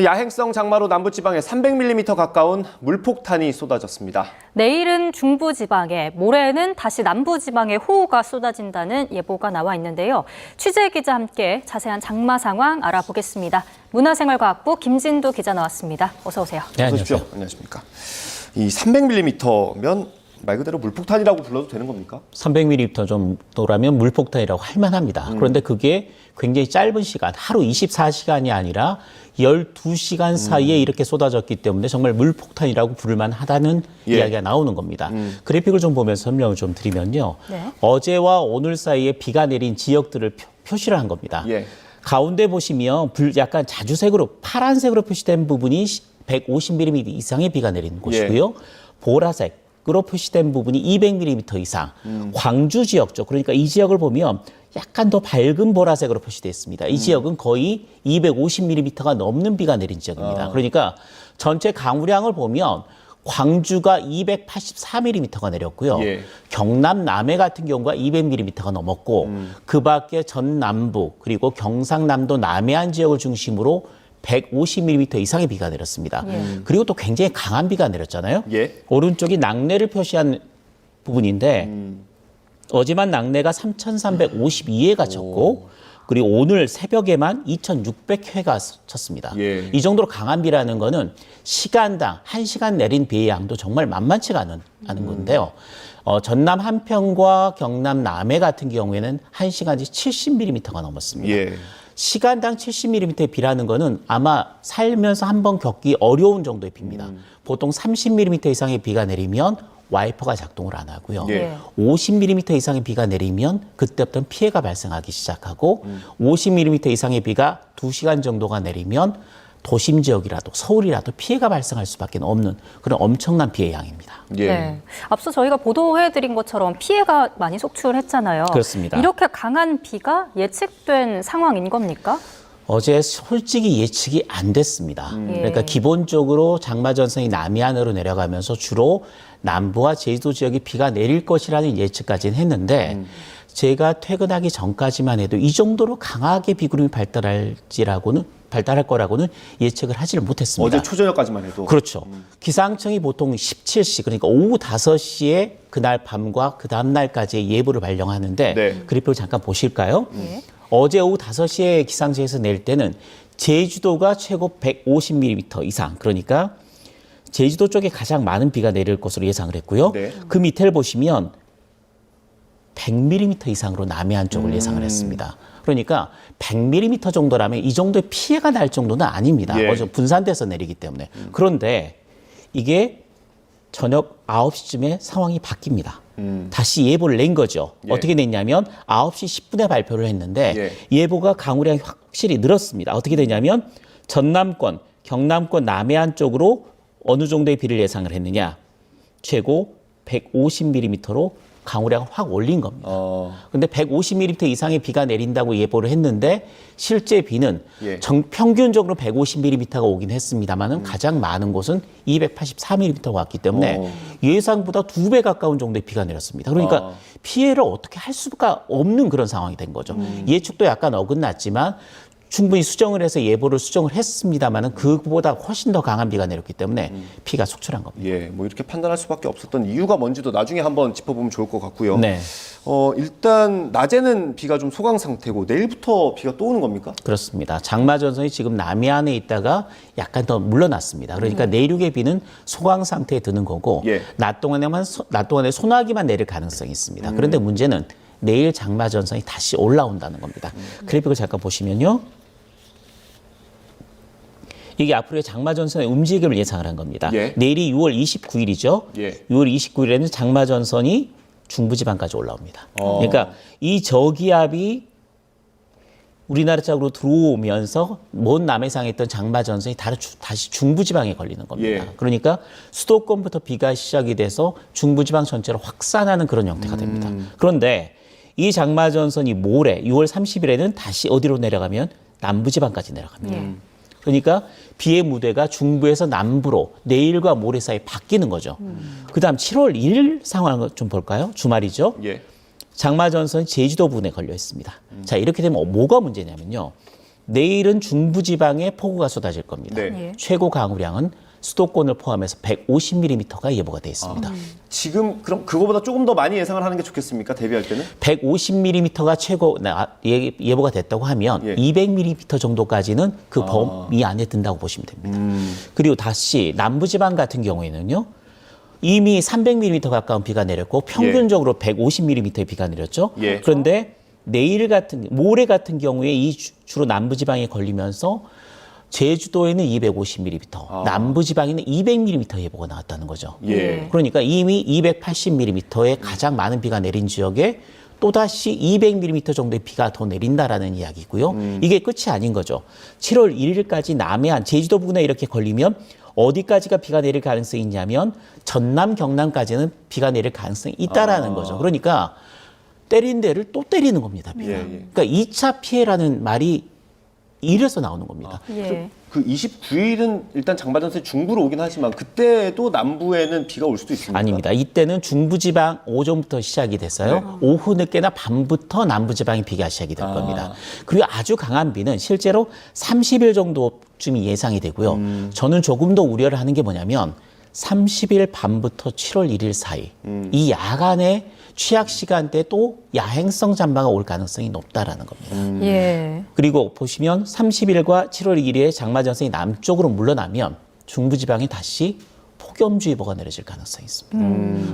야행성 장마로 남부지방에 300mm 가까운 물폭탄이 쏟아졌습니다. 내일은 중부지방에, 모레는 다시 남부지방에 호우가 쏟아진다는 예보가 나와 있는데요. 취재 기자 함께 자세한 장마 상황 알아보겠습니다. 문화생활과학부 김진두 기자 나왔습니다. 어서 오세요. 네, 안녕하십시오. 안녕하십니까. 이 300mm면 말 그대로 물폭탄이라고 불러도 되는 겁니까? 300mm 정도라면 물폭탄이라고 할 만합니다. 그런데 그게 굉장히 짧은 시간, 하루 24시간이 아니라 12시간 사이에 이렇게 쏟아졌기 때문에 정말 물폭탄이라고 부를 만하다는 이야기가 나오는 겁니다. 그래픽을 좀 보면서 설명을 좀 드리면요. 네. 어제와 오늘 사이에 비가 내린 지역들을 표시를 한 겁니다. 예. 가운데 보시면 약간 자주색으로 파란색으로 표시된 부분이 150mm 이상의 비가 내리는 곳이고요. 보라색으로 표시된 부분이 200mm 이상. 광주 지역 쪽, 그러니까 이 지역을 보면 약간 더 밝은 보라색으로 표시되어 있습니다. 이 지역은 거의 250mm가 넘는 비가 내린 지역입니다. 그러니까 전체 강우량을 보면 광주가 284mm가 내렸고요. 예. 경남 남해 같은 경우가 200mm가 넘었고 그 밖에 전남부 그리고 경상남도 남해안 지역을 중심으로 150mm 이상의 비가 내렸습니다. 그리고 또 굉장히 강한 비가 내렸잖아요. 예. 오른쪽이 낙뢰를 표시한 부분인데 어제만 낙뢰가 3,352회가 쳤고 그리고 오늘 새벽에만 2,600회가 쳤습니다. 예. 이 정도로 강한 비라는 거는 시간당 1시간 내린 비의 양도 정말 만만치가 않은 건데요. 전남 한평과 경남 남해 같은 경우에는 1시간에 70mm가 넘었습니다. 예. 시간당 70mm의 비라는 거는 아마 살면서 한번 겪기 어려운 정도의 비입니다. 보통 30mm 이상의 비가 내리면 와이퍼가 작동을 안 하고요. 예. 50mm 이상의 비가 내리면 그때부터 피해가 발생하기 시작하고 50mm 이상의 비가 2시간 정도가 내리면 도심 지역이라도 서울이라도 피해가 발생할 수밖에 없는 그런 엄청난 피해 양입니다. 예. 네. 앞서 저희가 보도해드린 것처럼 피해가 많이 속출했잖아요. 그렇습니다. 이렇게 강한 비가 예측된 상황인 겁니까? 어제 솔직히 예측이 안 됐습니다. 그러니까 예. 기본적으로 장마전선이 남해안으로 내려가면서 주로 남부와 제주도 지역에 비가 내릴 것이라는 예측까지는 했는데 제가 퇴근하기 전까지만 해도 이 정도로 강하게 비구름이 발달할 거라고는 예측을 하지를 못했습니다. 어제 초저녁까지만 해도. 그렇죠. 기상청이 보통 17시, 그러니까 오후 5시에 그날 밤과 그 다음 날까지의 예보를 발령하는데 네. 그래픽을 잠깐 보실까요? 예. 어제 오후 5시에 기상청에서 낼 때는 제주도가 최고 150mm 이상, 그러니까 제주도 쪽에 가장 많은 비가 내릴 것으로 예상을 했고요. 네. 그 밑에를 보시면 100mm 이상으로 남해안 쪽을 예상을 했습니다. 그러니까 100mm 정도라면 이 정도의 피해가 날 정도는 아닙니다. 예. 어제 분산돼서 내리기 때문에. 그런데 이게 저녁 9시쯤에 상황이 바뀝니다. 다시 예보를 낸 거죠. 예. 어떻게 됐냐면 9시 10분에 발표를 했는데 예보가 강우량이 확실히 늘었습니다. 어떻게 되냐면 전남권, 경남권 남해안 쪽으로 어느 정도의 비를 예상을 했느냐. 최고 150mm로 강우량을 확 올린 겁니다. 근데 150mm 이상의 비가 내린다고 예보를 했는데 실제 비는 예. 평균적으로 150mm가 오긴 했습니다만은 가장 많은 곳은 284mm가 왔기 때문에 예상보다 2배 가까운 정도의 비가 내렸습니다. 그러니까 피해를 어떻게 할 수가 없는 그런 상황이 된 거죠. 예측도 약간 어긋났지만 충분히 수정을 해서 예보를 수정을 했습니다만은 그보다 훨씬 더 강한 비가 내렸기 때문에 피가 속출한 겁니다. 예, 뭐 이렇게 판단할 수밖에 없었던 이유가 뭔지도 나중에 한번 짚어보면 좋을 것 같고요. 네. 일단 낮에는 비가 좀 소강 상태고 내일부터 비가 또 오는 겁니까? 그렇습니다. 장마 전선이 지금 남해안에 있다가 약간 더 물러났습니다. 그러니까 내륙의 비는 소강 상태에 드는 거고 예. 낮 동안에 소나기만 내릴 가능성이 있습니다. 그런데 문제는 내일 장마 전선이 다시 올라온다는 겁니다. 그래픽을 잠깐 보시면요. 이게 앞으로의 장마전선의 움직임을 예상을 한 겁니다. 예. 내일이 6월 29일이죠. 예. 6월 29일에는 장마전선이 중부지방까지 올라옵니다. 그러니까 이 저기압이 우리나라 쪽으로 들어오면서 먼 남해상에 있던 장마전선이 다시 중부지방에 걸리는 겁니다. 예. 그러니까 수도권부터 비가 시작이 돼서 중부지방 전체로 확산하는 그런 형태가 됩니다. 그런데 이 장마전선이 모레 6월 30일에는 다시 어디로 내려가면 남부지방까지 내려갑니다. 그러니까 비의 무대가 중부에서 남부로 내일과 모레 사이 바뀌는 거죠. 그다음 7월 1일 상황을 좀 볼까요? 주말이죠. 예. 장마전선이 제주도 부근에 걸려 있습니다. 자, 이렇게 되면 뭐가 문제냐면요. 내일은 중부지방에 폭우가 쏟아질 겁니다. 네. 예. 최고 최고 강우량은 수도권을 포함해서 150mm가 예보가 되어 있습니다. 지금 그럼 그거보다 조금 더 많이 예상을 하는 게 좋겠습니까? 대비할 때는? 150mm가 최고 예보가 됐다고 하면 예. 200mm 정도까지는 그 범위 안에 든다고 보시면 됩니다. 그리고 다시 남부지방 같은 경우에는요. 이미 300mm 가까운 비가 내렸고 평균적으로 150mm의 비가 내렸죠. 예. 그런데 모레 같은 경우에 주로 남부지방에 걸리면서 제주도에는 250mm, 남부지방에는 200mm 예보가 나왔다는 거죠. 예. 그러니까 이미 280mm의 가장 많은 비가 내린 지역에 또다시 200mm 정도의 비가 더 내린다라는 이야기고요. 이게 끝이 아닌 거죠. 7월 1일까지 남해안, 제주도 부근에 이렇게 걸리면 어디까지가 비가 내릴 가능성이 있냐면 전남, 경남까지는 비가 내릴 가능성이 있다라는 거죠. 그러니까 때린 데를 또 때리는 겁니다. 비가. 예, 예. 그러니까 2차 피해라는 말이 이래서 나오는 겁니다. 예. 그 29일은 일단 장마전선이 중부로 오긴 하지만 그때도 남부에는 비가 올 수도 있습니다. 아닙니다. 이때는 중부지방 오전부터 시작이 됐어요. 오후 늦게나 밤부터 남부지방에 비가 시작이 될 겁니다. 그리고 아주 강한 비는 실제로 30일 정도쯤이 예상이 되고요. 저는 조금 더 우려를 하는 게 뭐냐면 30일 밤부터 7월 1일 사이 이 야간에 취약 시간대 또 야행성 잠바가 올 가능성이 높다라는 겁니다. 예. 그리고 보시면 30일과 7월 1일에 장마전선이 남쪽으로 물러나면 중부지방에 다시 폭염주의보가 내려질 가능성이 있습니다.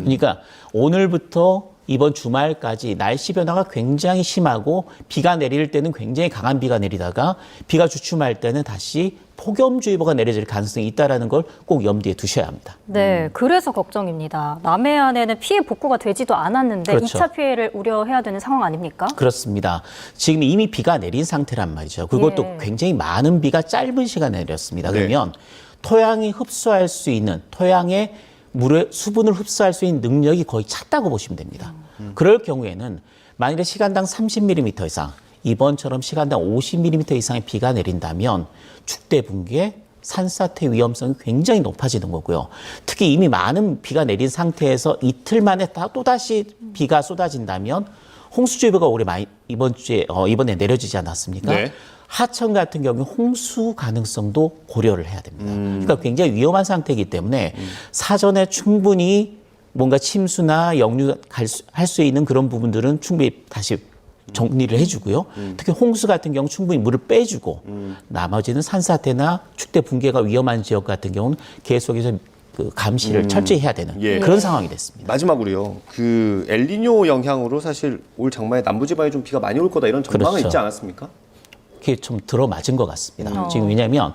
그러니까 오늘부터 이번 주말까지 날씨 변화가 굉장히 심하고 비가 내릴 때는 굉장히 강한 비가 내리다가 비가 주춤할 때는 다시 폭염주의보가 내려질 가능성이 있다는 걸 꼭 염두에 두셔야 합니다. 네, 그래서 걱정입니다. 남해안에는 피해 복구가 되지도 않았는데 그렇죠. 2차 피해를 우려해야 되는 상황 아닙니까? 그렇습니다. 지금 이미 비가 내린 상태란 말이죠. 그것도 예. 굉장히 많은 비가 짧은 시간에 내렸습니다. 네. 그러면 토양이 흡수할 수 있는, 토양의 물의 수분을 흡수할 수 있는 능력이 거의 찼다고 보시면 됩니다. 그럴 경우에는 만일에 시간당 30mm 이상, 이번처럼 시간당 50mm 이상의 비가 내린다면 축대 붕괴, 산사태 위험성이 굉장히 높아지는 거고요. 특히 이미 많은 비가 내린 상태에서 이틀 만에 또다시 비가 쏟아진다면 홍수주의보가 이번에 내려지지 않았습니까? 네. 하천 같은 경우 홍수 가능성도 고려를 해야 됩니다. 그러니까 굉장히 위험한 상태이기 때문에 사전에 충분히 뭔가 침수나 역류할 수 있는 그런 부분들은 충분히 다시 정리를 해주고요. 특히 홍수 같은 경우 충분히 물을 빼주고 나머지는 산사태나 축대 붕괴가 위험한 지역 같은 경우는 계속해서 그 감시를 철저히 해야 되는 예. 그런 상황이 됐습니다. 마지막으로요. 그 엘니뇨 영향으로 사실 올 장마에 남부지방에 좀 비가 많이 올 거다 이런 전망은 그렇죠. 있지 않았습니까? 그게 좀 들어맞은 것 같습니다. 지금 왜냐하면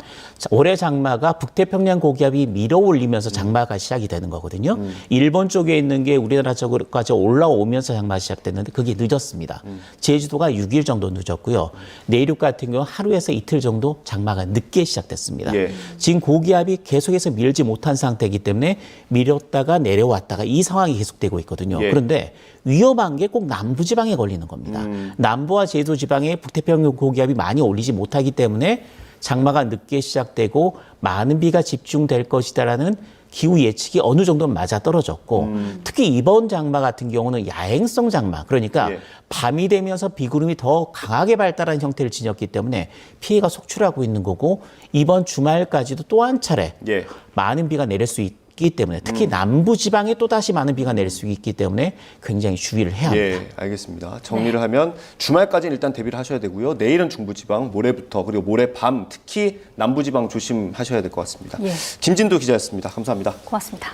올해 장마가 북태평양 고기압이 밀어올리면서 장마가 시작이 되는 거거든요. 일본 쪽에 있는 게 우리나라 쪽까지 올라오면서 장마가 시작됐는데 그게 늦었습니다. 제주도가 6일 정도 늦었고요. 내륙 같은 경우 하루에서 이틀 정도 장마가 늦게 시작됐습니다. 예. 지금 고기압이 계속해서 밀지 못한 상태이기 때문에 밀었다가 내려왔다가 이 상황이 계속되고 있거든요. 예. 그런데 위험한 게 꼭 남부지방에 걸리는 겁니다. 남부와 제주 지방에 북태평양 고기압이 많이 올리지 못하기 때문에 장마가 늦게 시작되고 많은 비가 집중될 것이다라는 기후 예측이 어느 정도는 맞아 떨어졌고 특히 이번 장마 같은 경우는 야행성 장마 그러니까 예. 밤이 되면서 비구름이 더 강하게 발달한 형태를 지녔기 때문에 피해가 속출하고 있는 거고 이번 주말까지도 또 한 차례 예. 많은 비가 내릴 수 있기 때문에 특히 남부 지방에 또 다시 많은 비가 내릴 수 있기 때문에 굉장히 주의를 해야 합니다. 예, 알겠습니다. 정리를 하면 주말까지는 일단 대비를 하셔야 되고요. 내일은 중부지방, 모레부터 그리고 모레 밤 특히 남부지방 조심하셔야 될 것 같습니다. 예. 김진도 기자였습니다. 감사합니다. 고맙습니다.